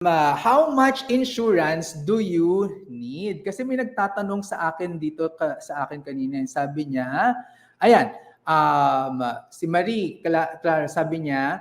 How much insurance do you need? Kasi may nagtatanong sa akin dito, sa akin kanina. Sabi niya, ayan, si Marie, Clara, sabi niya,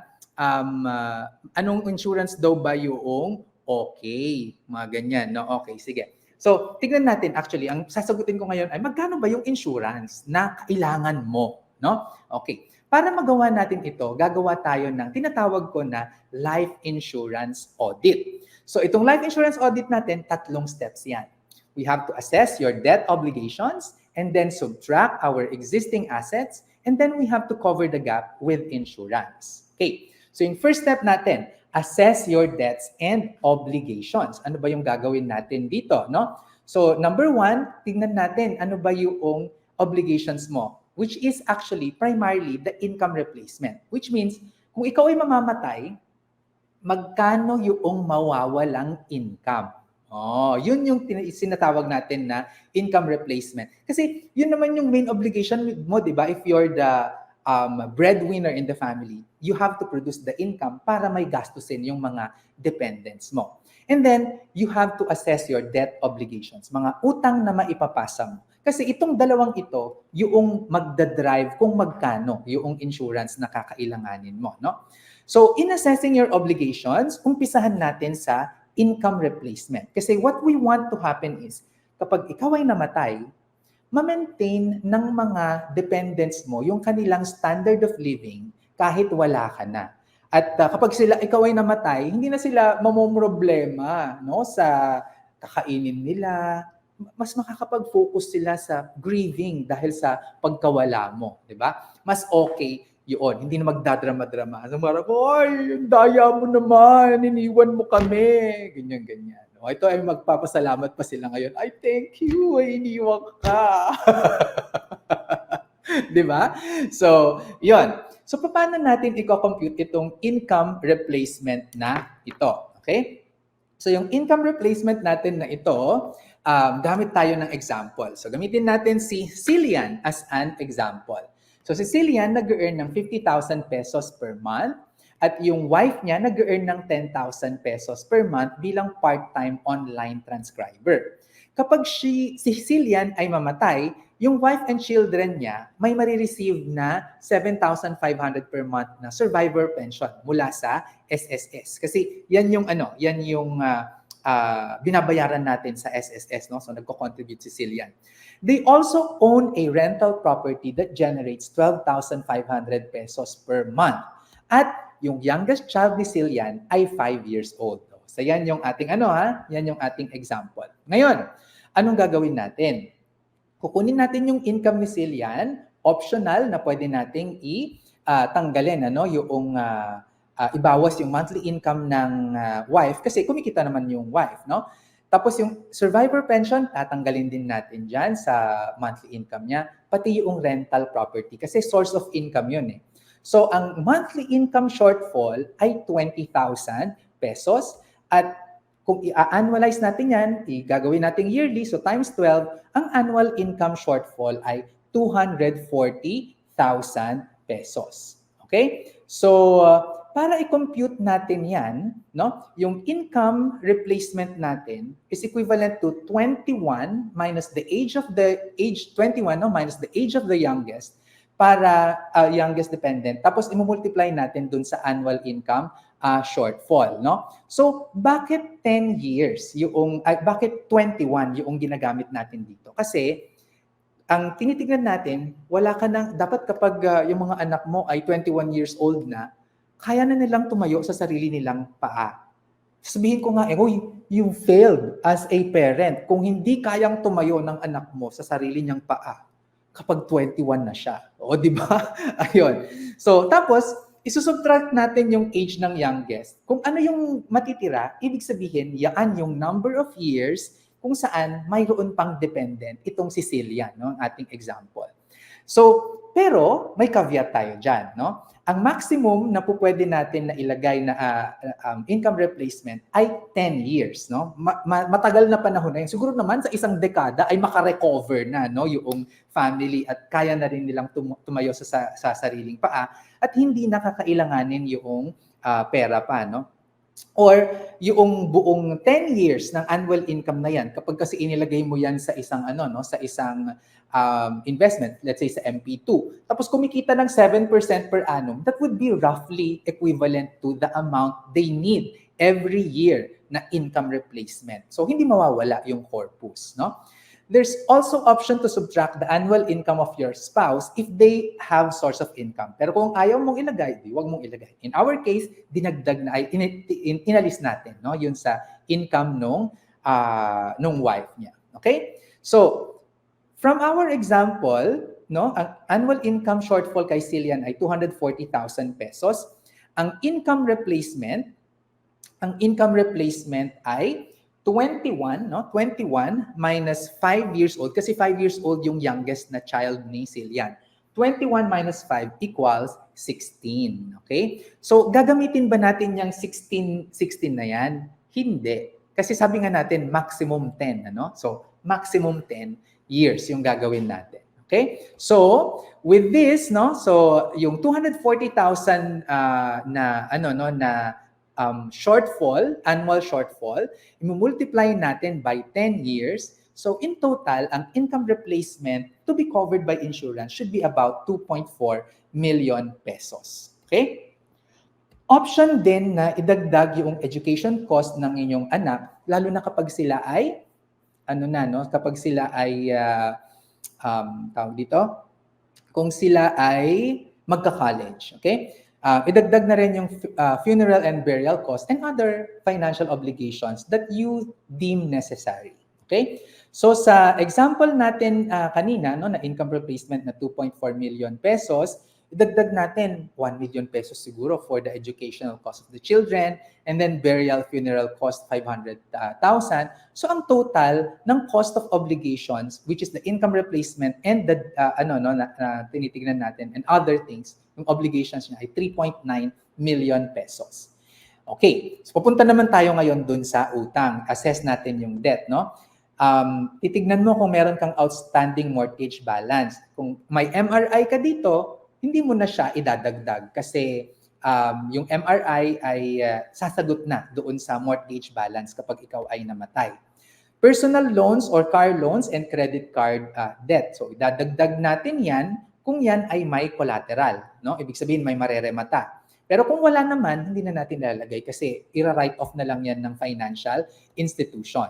anong insurance daw ba yung okay? Mga ganyan, no? Okay, sige. So, tignan natin actually, ang sasagutin ko ngayon ay magkano ba yung insurance na kailangan mo, no? Okay. Para magawa natin ito, gagawa tayo ng tinatawag ko na life insurance audit. So itong life insurance audit natin, tatlong steps yan. We have to assess your debt obligations and then subtract our existing assets and then we have to cover the gap with insurance. Okay, so yung first step natin, assess your debts and obligations. Ano ba yung gagawin natin dito, no? So number one, tingnan natin ano ba yung obligations mo, which is actually primarily the income replacement. Which means, kung ikaw ay mamamatay, magkano yung mawawalang income? Oh, yun yung sinatawag natin na income replacement. Kasi yun naman yung main obligation mo, di ba? If you're the breadwinner in the family, you have to produce the income para may gastusin yung mga dependents mo. And then, you have to assess your debt obligations, mga utang na maipapasa mo. Kasi itong dalawang ito, yung magdadrive kung magkano yung insurance na kakailanganin mo, no? So, in assessing your obligations, umpisahan natin sa income replacement. Kasi what we want to happen is, kapag ikaw ay namatay, ma-maintain ng mga dependents mo yung kanilang standard of living kahit wala ka na. At kapag ikaw ay namatay, hindi na sila mamomroblema, no, sa kakainin nila. Mas makakapag-focus sila sa grieving dahil sa pagkawala mo, di ba? Mas okay yun, hindi na magdadrama-drama. So, marami, ay, yung daya mo naman, iniwan mo kami, ganyan-ganyan. No? Ito ay magpapasalamat pa sila ngayon. Ay, thank you, ay iniwan ka. Di ba? So, yun. So, paano natin i-compute itong income replacement na ito? Okay? So, yung income replacement natin na ito, gamit tayo ng example. So, gamitin natin si Cillian as an example. So, si Cillian nag-earn ng 50,000 pesos per month at yung wife niya nag-earn ng 10,000 pesos per month bilang part-time online transcriber. Kapag si Cillian ay mamatay, yung wife and children niya may marireceive na 7,500 per month na survivor pension mula sa SSS. Kasi yan yung binabayaran natin sa SSS, no? So nagko-contribute si Cillian. They also own a rental property that generates 12,500 pesos per month. At yung youngest child ni Cillian ay 5 years old. So yan yung ating yan yung ating example. Ngayon, anong gagawin natin? Kukunin natin yung income ni Cillian, optional na pwede nating tanggalin yung ibawas yung monthly income ng wife kasi kumikita naman yung wife, no? Tapos yung survivor pension, tatanggalin din natin dyan sa monthly income niya, pati yung rental property kasi source of income yun eh. So ang monthly income shortfall ay 20,000 pesos at kung i-annualize natin yan, gagawin natin yearly, so times 12, ang annual income shortfall ay 240,000 pesos. Okay? So, para i-compute natin yan, no, yung income replacement natin is equivalent to 21 minus the age 21, no, minus the age of the youngest para youngest dependent. Tapos, i-multiply natin dun sa annual income shortfall, no? So, bakit 10 years bakit 21 yung ginagamit natin dito? Kasi ang tinitingnan natin, wala ka nang dapat kapag yung mga anak mo ay 21 years old na, kaya na nilang tumayo sa sarili nilang paa. Sabihin ko nga, you failed as a parent kung hindi kayang tumayo ng anak mo sa sarili niyang paa kapag 21 na siya. O, di ba? Ayun. So, tapos, isusubtract natin yung age ng youngest. Kung ano yung matitira, ibig sabihin, yan yung number of years kung saan mayroon pang dependent itong si Cillian, no, ang ating example. So, pero may caveat tayo dyan, no? Ang maximum na pwede natin na ilagay na income replacement ay 10 years, no? Matagal na panahon na yun. Siguro naman sa isang dekada ay makarecover na, no, yung family at kaya na rin nilang tumayo sa sariling paa at hindi nakakailanganin yung pera pa, no? Or yung buong 10 years ng annual income na yan, kapag kasi inilagay mo yan sa isang sa isang investment, let's say sa MP2, tapos kumikita ng 7% per annum, that would be roughly equivalent to the amount they need every year na income replacement. So hindi mawawala yung corpus, no? There's also option to subtract the annual income of your spouse if they have source of income. Pero kung ayaw mong ilagay, di wag mong ilagay. In our case, dinagdag na inalis natin, no, yun sa income nung wife niya. Okay? So, from our example, no, ang annual income shortfall kay Cillian ay 240,000 pesos. Ang income replacement ay 21, no? 21 minus 5 years old, kasi 5 years old yung youngest na child ni Cillian. 21 minus 5 equals 16. Okay? So, gagamitin ba natin yung 16 na yan? Hindi. Kasi sabi nga natin, maximum 10. Ano? So, maximum 10 years yung gagawin natin. Okay? So, with this, no? So, yung 240,000 na annual shortfall, i-multiply natin by 10 years. So in total, ang income replacement to be covered by insurance should be about 2.4 million pesos. Okay? Option din na idagdag yung education cost ng inyong anak, lalo na kapag sila ay, kapag sila ay, kung sila ay magka-college. Okay? Idagdag na rin yung funeral and burial costs and other financial obligations that you deem necessary. Okay? So sa example natin kanina, no, na income replacement na 2.4 million pesos, idagdag natin 1 million pesos siguro for the educational cost of the children, and then burial funeral cost 500,000. So ang total ng cost of obligations, which is the income replacement and the tinitignan natin and other things, yung obligations niya ay 3.9 million pesos. Okay, so pupunta naman tayo ngayon dun sa utang. Assess natin yung debt, no? Titignan mo kung meron kang outstanding mortgage balance. Kung may MRI ka dito, hindi mo na siya idadagdag kasi yung MRI ay sasagot na doon sa mortgage balance kapag ikaw ay namatay. Personal loans or car loans and credit card debt. So idadagdag natin yan kung yan ay may collateral. No? Ibig sabihin may mareremata. Pero kung wala naman, hindi na natin lalagay kasi ira-write off na lang yan ng financial institution.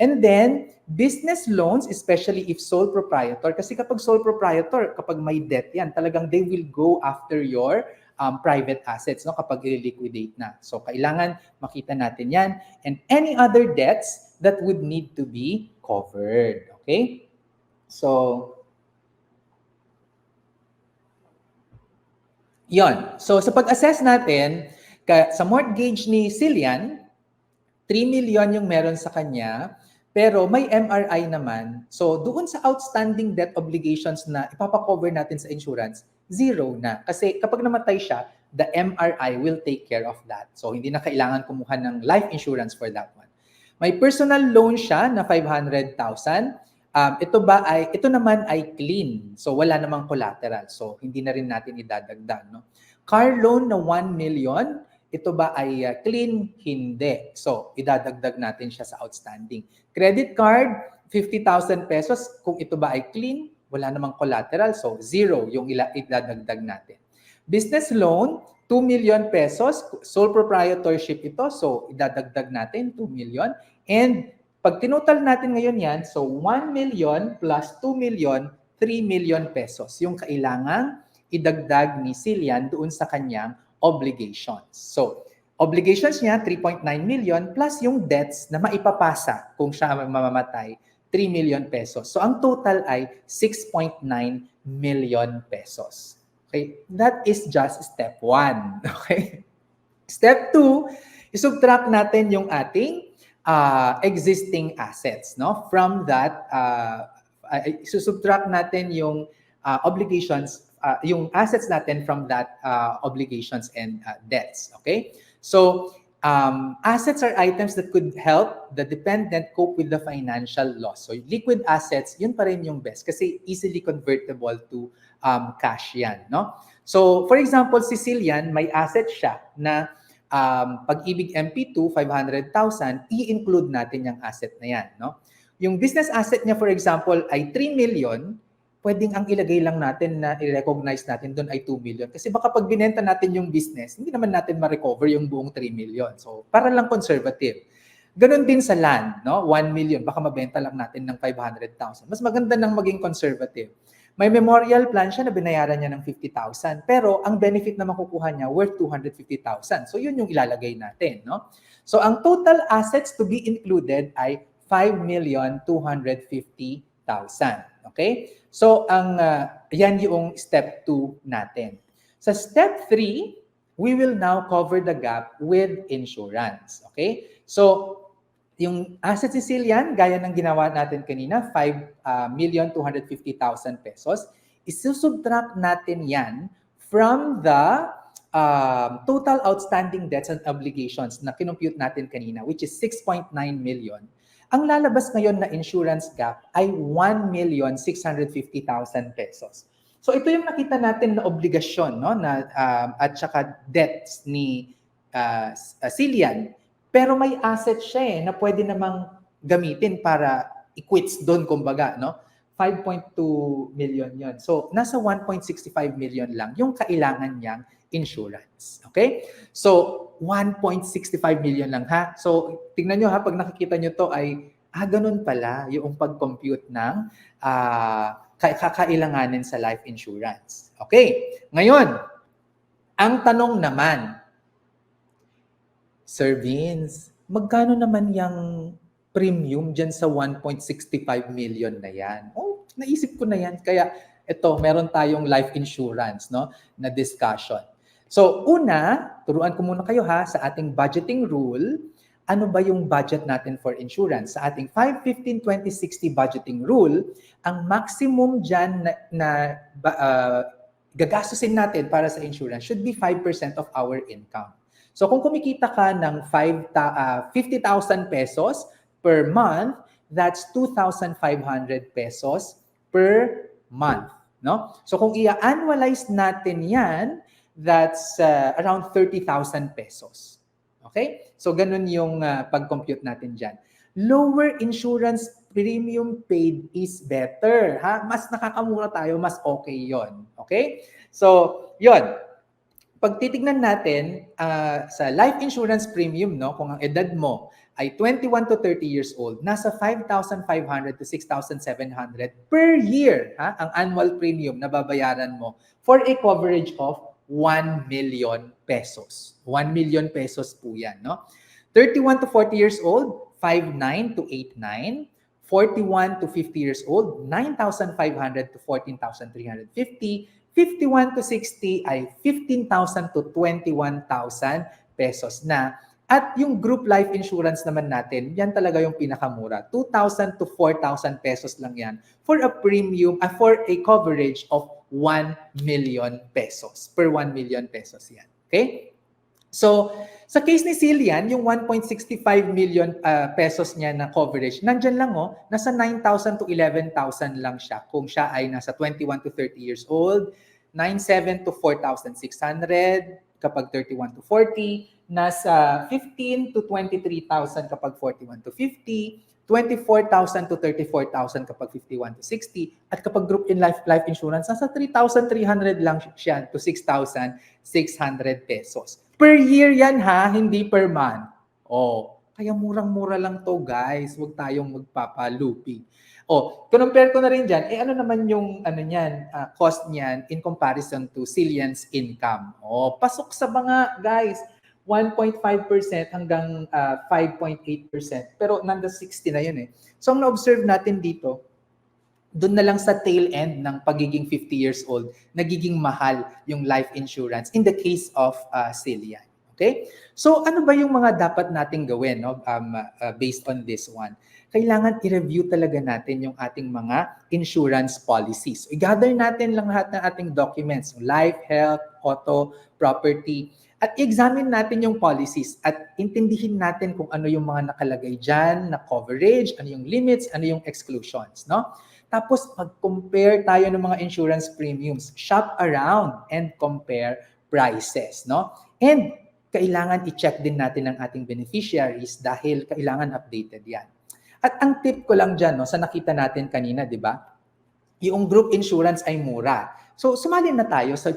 And then, business loans, especially if sole proprietor, kasi kapag sole proprietor, kapag may debt yan, talagang they will go after your private assets, no, kapag i-liquidate na. So, kailangan makita natin yan. And any other debts that would need to be covered. Okay? So, yon. So, sa pag-assess natin, sa mortgage ni Cillian, 3 million yung meron sa kanya, pero may MRI naman. So, doon sa outstanding debt obligations na ipapakover natin sa insurance, 0 na. Kasi kapag namatay siya, the MRI will take care of that. So, hindi na kailangan kumuha ng life insurance for that one. May personal loan siya na 500,000. Ito naman ay clean. So, wala namang collateral. So, hindi na rin natin idadagdag. No? Car loan na 1 million. Ito ba ay clean? Hindi. So, idadagdag natin siya sa outstanding. Credit card, 50,000 pesos. Kung ito ba ay clean, wala namang collateral. So, 0 yung idadagdag natin. Business loan, 2 million pesos. Sole proprietorship ito. So, idadagdag natin 2 million. And pag tinutal natin ngayon yan, so 1 million plus 2 million, 3 million pesos. Yung kailangang idagdag ni Cillian doon sa kanyang obligations. So, obligations niya, 3.9 million plus yung debts na maipapasa kung siya mamamatay, 3 million pesos. So, ang total ay 6.9 million pesos. Okay? That is just step 1. Okay? Step 2, isubtract natin yung ating existing assets. No? From that, isusubtract natin yung obligations, yung assets natin from that obligations and debts. Okay? So, assets are items that could help the dependent cope with the financial loss. So, liquid assets, yun pa rin yung best kasi easily convertible to cash yan. No? So, for example, si Cillian, may asset siya na Pag-ibig MP2, 500,000, i-include natin yung asset na yan. No? Yung business asset niya, for example, ay 3 million, pwedeng ang ilagay lang natin na i-recognize natin doon ay 2 million. Kasi baka pag binenta natin yung business, hindi naman natin ma-recover yung buong 3 million. So, para lang conservative. Ganon din sa land, no? 1 million, baka mabenta lang natin ng 500,000. Mas maganda nang maging conservative. May memorial plan siya na binayaran niya ng 50,000, pero ang benefit na makukuha niya worth 250,000. So, yun yung ilalagay natin, no? So, ang total assets to be included ay 5,250,000. Okay? So, yan yung step 2 natin. Sa step 3, we will now cover the gap with insurance. Okay? So, yung asset Sicilian, gaya ng ginawa natin kanina, 5,250,000 pesos, isusubtract natin yan from the total outstanding debts and obligations na kinompute natin kanina, which is 6.9 million. Ang lalabas ngayon na insurance gap ay 1,650,000 pesos. So ito yung nakita natin na obligasyon, no, na at saka debts ni Cillian. Pero may asset siya na pwede namang gamitin para i-quits doon, kumbaga, no? 5.2 million yon. So nasa 1.65 million lang yung kailangan niyang insurance. Okay? So 1.65 million lang, ha? So tingnan nyo, ha, pag nakikita nyo to ay ganun pala yung pag-compute ng kakailanganin sa life insurance. Okay? Ngayon, ang tanong naman, Sir Vince, magkano naman yung premium dyan sa 1.65 million na yan? Oh, naisip ko na yan. Kaya ito, meron tayong life insurance, no, na discussion. So, una, turuan ko muna kayo, ha, sa ating budgeting rule, ano ba yung budget natin for insurance? Sa ating 5-15-20-60 budgeting rule, ang maximum dyan na gagastusin natin para sa insurance should be 5% of our income. So kung kumikita ka ng 50,000 pesos per month, that's 2,500 pesos per month, no? So kung i-annualize natin 'yan, that's around 30,000 pesos. Okay? So ganun yung pag-compute natin diyan. Lower insurance premium paid is better, ha? Mas nakakamura tayo, mas okay 'yon. Okay? So, 'yon. Pag titignan natin sa life insurance premium, no, kung ang edad mo ay 21 to 30 years old, nasa 5,500 to 6,700 per year, ha, ang annual premium na babayaran mo for a coverage of 1 million pesos. 1 million pesos po yan, no? 31 to 40 years old, 5,900 to 8,900. 41 to 50 years old, 9,500 to 14,350. 51 to 60 ay 15,000 to 21,000 pesos na. At yung group life insurance naman natin, yan talaga yung pinakamura. 2,000 to 4,000 pesos lang yan for a premium, for a coverage of 1 million pesos. Per 1 million pesos yan. Okay? So, sa case ni Cillian, yung 1.65 million pesos niya na coverage, nandyan lang, nasa 9,000 to 11,000 lang siya kung siya ay nasa 21 to 30 years old, 9,700 to 4,600 kapag 31 to 40, nasa 15 to 23,000 kapag 41 to 50, 24,000 to 34,000 kapag 51 to 60, at kapag group in life insurance, nasa 3,300 lang siya to 6,600 pesos. Per year yan, ha, hindi per month. Kaya murang-mura lang to, guys. Huwag tayong magpapalupi. Compare ko na rin dyan, ano naman yung cost niyan in comparison to Cillian's income. Pasok sa mga, guys, 1.5% hanggang 5.8%. Pero nanda 60 na yun eh. So ang na-observe natin dito, doon na lang sa tail end ng pagiging 50 years old, nagiging mahal yung life insurance in the case of Cillian. Okay? So ano ba yung mga dapat nating gawin, no? Based on this one? Kailangan i-review talaga natin yung ating mga insurance policies. So, i-gather natin lang lahat ng ating documents, life, health, auto, property, at i-examine natin yung policies at intindihin natin kung ano yung mga nakalagay dyan na coverage, ano yung limits, ano yung exclusions, no? Tapos, mag-compare tayo ng mga insurance premiums. Shop around and compare prices, no? And kailangan i-check din natin ang ating beneficiaries dahil kailangan updated yan. At ang tip ko lang dyan, no, sa nakita natin kanina, di ba? Yung group insurance ay mura. So, sumali na tayo sa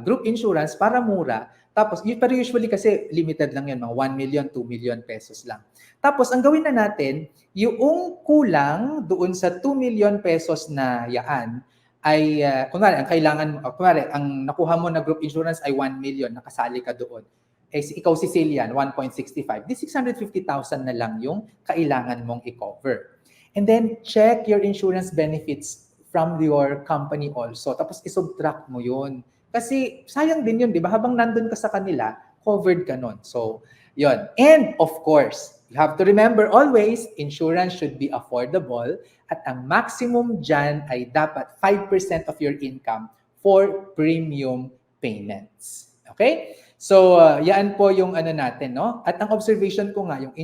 group insurance para mura. Tapos, pero usually kasi limited lang yan, mga 1 million, 2 million pesos lang. Tapos, ang gawin na natin, yung kulang doon sa 2 million pesos na yaan, ay, kunwari, ang nakuha mo na group insurance ay 1 million, nakasali ka doon. Eh, ikaw si Cecilian, 1.65. Di 650,000 na lang yung kailangan mong i-cover. And then, check your insurance benefits from your company also. Tapos, isubtract mo yun. Kasi, sayang din yun, di ba? Habang nandun ka sa kanila, covered ka nun. So, yun. And, of course, you have to remember always, insurance should be affordable at ang maximum dyan ay dapat 5% of your income for premium payments. Okay? So, yan po yung ano natin, no? At ang observation ko nga, yung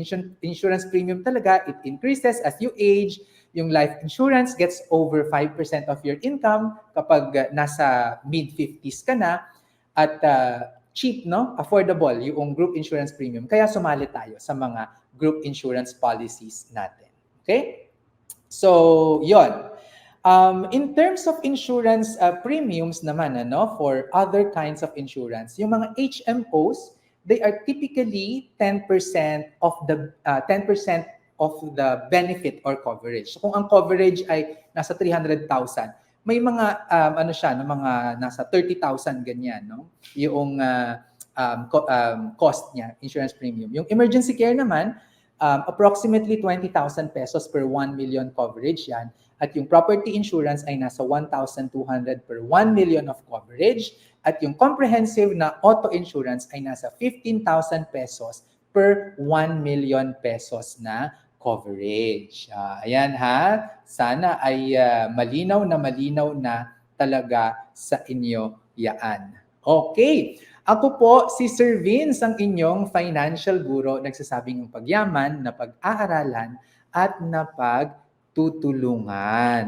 insurance premium talaga, it increases as you age. Yung life insurance gets over 5% of your income kapag nasa mid-50s ka na. At cheap, no? Affordable yung group insurance premium. Kaya sumali tayo sa mga group insurance policies natin. Okay? So, yon. In terms of insurance premiums naman, for other kinds of insurance, yung mga HMOs, they are typically 10% of the 10% of the benefit or coverage. So kung ang coverage ay nasa 300,000, may mga mga nasa 30,000 ganyan, no? Yung cost niya, insurance premium. Yung emergency care naman, approximately 20,000 pesos per 1 million coverage yan. At yung property insurance ay nasa 1,200 per 1 million of coverage. At yung comprehensive na auto insurance ay nasa 15,000 pesos per 1 million pesos na coverage. Ayan ha, sana ay malinaw na talaga sa inyo yaan. Okay, ako po si Sir Vince, ang inyong financial guro, nagsasabing yung pagyaman na pag-aaralan at napagtutulungan.